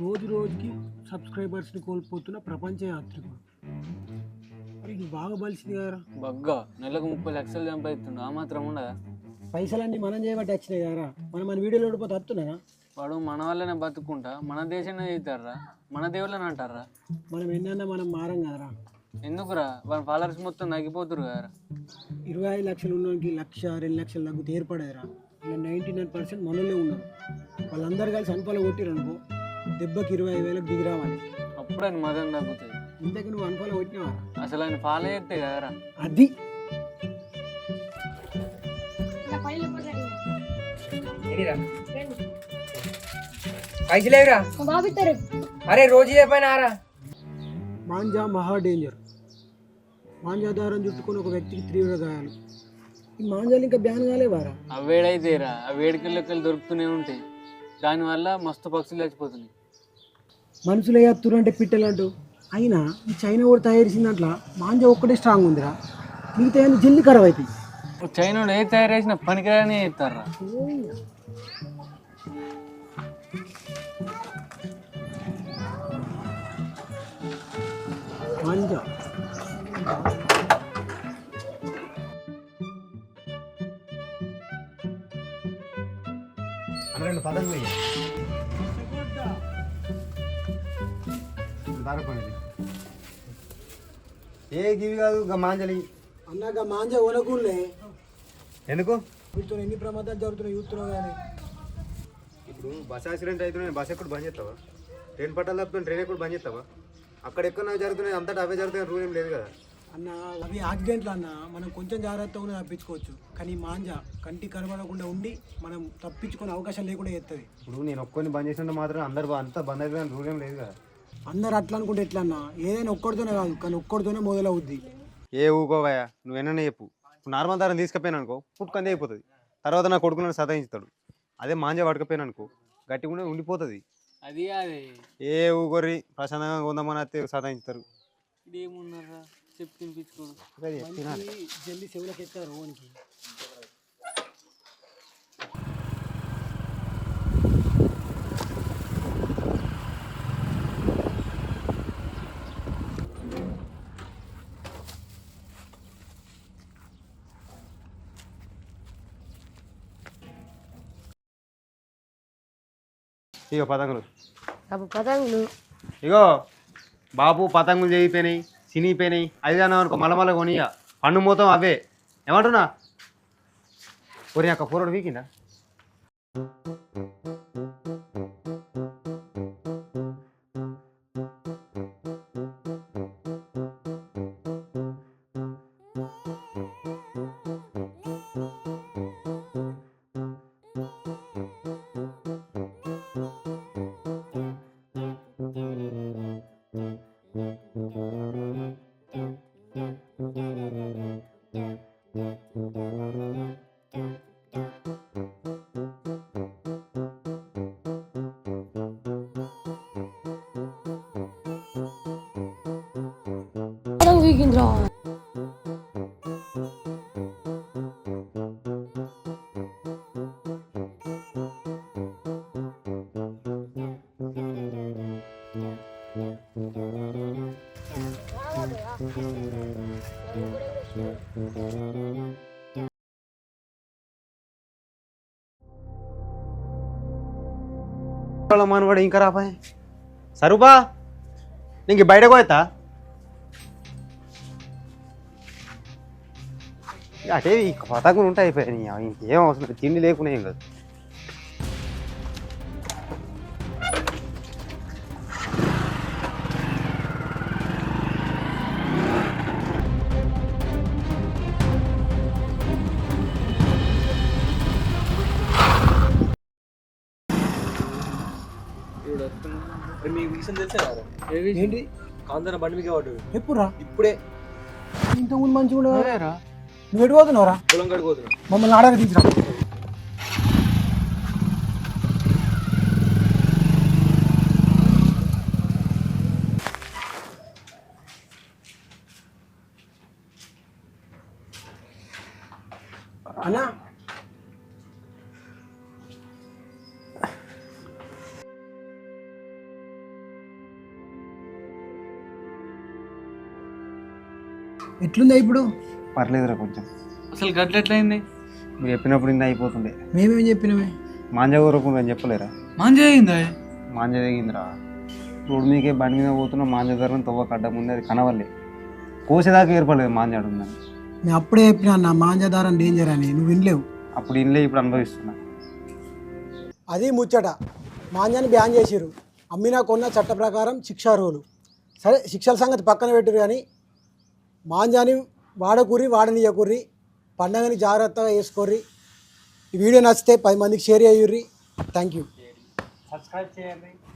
రోజు రోజుకి సబ్స్క్రైబర్స్ని కోల్పోతున్న ప్రపంచ యాత్రికుడు. మరి ఇది బాగా బలిసింది కదా. బగ్గా నెలకు 30 లక్షలు సంపాదిస్తుండు. ఆ మాత్రం ఉండదా? పైసలన్నీ మనం చేయబట్టి వచ్చినాయి కదా. మనం మన వీడియోలో ఓడిపోతే వస్తున్నాయా? వాడు మన వల్లనే బతుకుంటా మన దేశాన్ని చేస్తారా, మన దేవుళ్ళని అంటారా? మనం ఎన్నన్నా మనం మారం కదరా. ఎందుకురా? వాళ్ళ ఫాలోవర్స్ మొత్తం తగ్గిపోతురు కదరా. 25 లక్షలు ఉన్నోనికి 1,00,000 2 లక్షలు తగ్గుతూ ఏర్పడేదిరా. ఇలా 99% మనోళ్ళే ఉన్నారు. వాళ్ళందరూ కలిసి అనుపాలు కొట్టిరు అనుకో, దెబ్బకి 25,000కి దిగి రావాలి. అప్పుడు ఆయన మదం తగ్గుతుంది. ఇంతకు నువ్వు అనుపాలు కొట్టినవా? అసలు ఆయన ఫాలో చేస్తే కదరా. అది పైసలేవురా? అరే రోజు చెప్పినారా? మాంజా మహా డేంజర్. మాంజా దారం చుట్టుకొని ఒక వ్యక్తికి తీవ్ర గాయాలు. ఈ మాంజాలు ఇంకా బ్యాన్ కాలేవారా? ఆ వేడైతేరా, ఆ వేడికల్లోకి దొరుకుతూనే ఉంటాయి. దానివల్ల మస్తు పక్షులు చచ్చిపోతున్నాయి. మనుషులు ఎత్తురు అంటే పిట్టలంటూ. అయినా ఈ చైనా కూడా తయారు మాంజా ఒక్కటే స్ట్రాంగ్ ఉందిరా. మిగతా జల్లి ఖరాబ్ అవుతాయి. చైనా ఏ తయారు చేసిన పనికిరాని చేస్తారా. మాంజా రెండు పదంగా ఏ గివి కాదు మాంజలి అన్నాక మాంజా కొనకులే. ఎందుకు? వీటితో ఎన్ని ప్రమాదాలు జరుగుతున్నాయి చూస్తున్నావు కానీ. ఇప్పుడు బస్ యాక్సిడెంట్ అవుతున్నాయి, బస్ ఎక్కడ బంద్ చేస్తావా? ట్రైన్ పట్టాలు తప్పుతుంది, ట్రైన్ ఎక్కడ బంద్ చేస్తావా? అక్కడ ఎక్కడ జరుగుతున్నాయి, అంతటా అవే జరుగుతున్నాయి, రూల్ ఏం లేదు కదా అన్న. అవి యాక్సిడెంట్లు అన్న, మనం కొంచెం జాగ్రత్తగా తప్పించుకోవచ్చు. కానీ మాంజా కంటికి కనబడకుండా ఉండి మనం తప్పించుకునే అవకాశం లేకుండా చేస్తుంది. ఇప్పుడు నేను ఒక్కరిని బంద్ చేసినంత మాత్రం అందరు అంతా బంద్ అవుతుంది, రూల్ ఏం లేదు కదా. అందరు అట్లా అనుకుంటే ఎట్లా అన్న? ఏదైనా ఒక్కడితోనే కాదు, కానీ ఒక్కడితోనే మొదలవుద్ది. ఏ ఊకోవయా, నువ్వేనా చెప్పు. నార్మల్ దారం తీసుకపోయినా అనుకో పుట్టుకందే అయిపోతుంది. తర్వాత నా కొడుకులను సతాయించుతాడు. అదే మాంజా పడకపోయినా అనుకో గట్టిగా కూడా ఉండిపోతుంది. అది అదే ఏ ఊకొర్రి ప్రశాంతంగా ఉందామని అయితే సతాయించుతారు. ఇదేమున్నారా చెప్పి తినిపించుకోడు. జల్దీ చెవులకు ఎత్తారు ఓనికి. ఇగో పతంగులు. పతంగులు ఇగో బాబు పతంగులు చేయిపోయినాయి, చినిగిపోయినాయి. అది అన్నావు అనుకో మళ్ళీ కొనియా పండు మొత్తం అవే. ఏమంటున్నా పొరి అక్క పూరడు వీకిందా? వీకింద్రా మనవాడు ఇంకా రాపాయ్ సరుపా నీకు బయటకు పోతా అటే ఈ పతంగులు ఉంటాయి అయిపోయాయి. ఇంకేం అవసరం తిండి లేకుండా ఏం కాదు. మీకు విషయం తెలిసే ఏంటి? కాందన బండి మీకు వాడు ఎప్పుడురా? ఇప్పుడే ఇంతకుముందు మంచిగా ఉండదు. నువ్వు ఎడిపోతున్నావురా? పొలం కడుకోతున్నాడు. మమ్మల్ని ఆడగా తీసుకురా. అన్నా ఎట్లుందా ఇప్పుడు? పర్లేదురా కొంచెం. అసలు గట్ల ఎట్లయింది? మీరు చెప్పినప్పుడు ఇంత అయిపోతుండే. మేమేం చెప్పినామే? మాంజ ఊరకుండా అని చెప్పలేరా? మంచి అయిందా? మాంజ తెగిందిరా. రోడ్డు మీకే బండి మీద పోతున్నా మాంజ ధరని తవ్వ కడ్డం ఉంది, అది కనవల్లే. కోసేదాకా ఏర్పడలేదు మాంజాడు ఉందని. నేను అప్పుడే చెప్పినా నా మాంజాదారం డేంజర్ అని, నువ్వు వినలేవు. అప్పుడు ఇన్లే, ఇప్పుడు అనుభవిస్తున్నా. అది ముచ్చట. మాంజాన్ని బ్యాన్ చేసిర్రు, అమ్మినా కొన్న చట్ట ప్రకారం శిక్షార్హులు. సరే శిక్షల సంగతి పక్కన పెట్టిరు, కానీ మాంజాని వాడకూరి వాడనీయకూర్రి, పండగని జాగ్రత్తగా వేసుకోర్రి. ఈ వీడియో నచ్చితే 10 మందికి షేర్ చేయుర్రి. Thank you. సబ్స్క్రైబ్ చేయండి.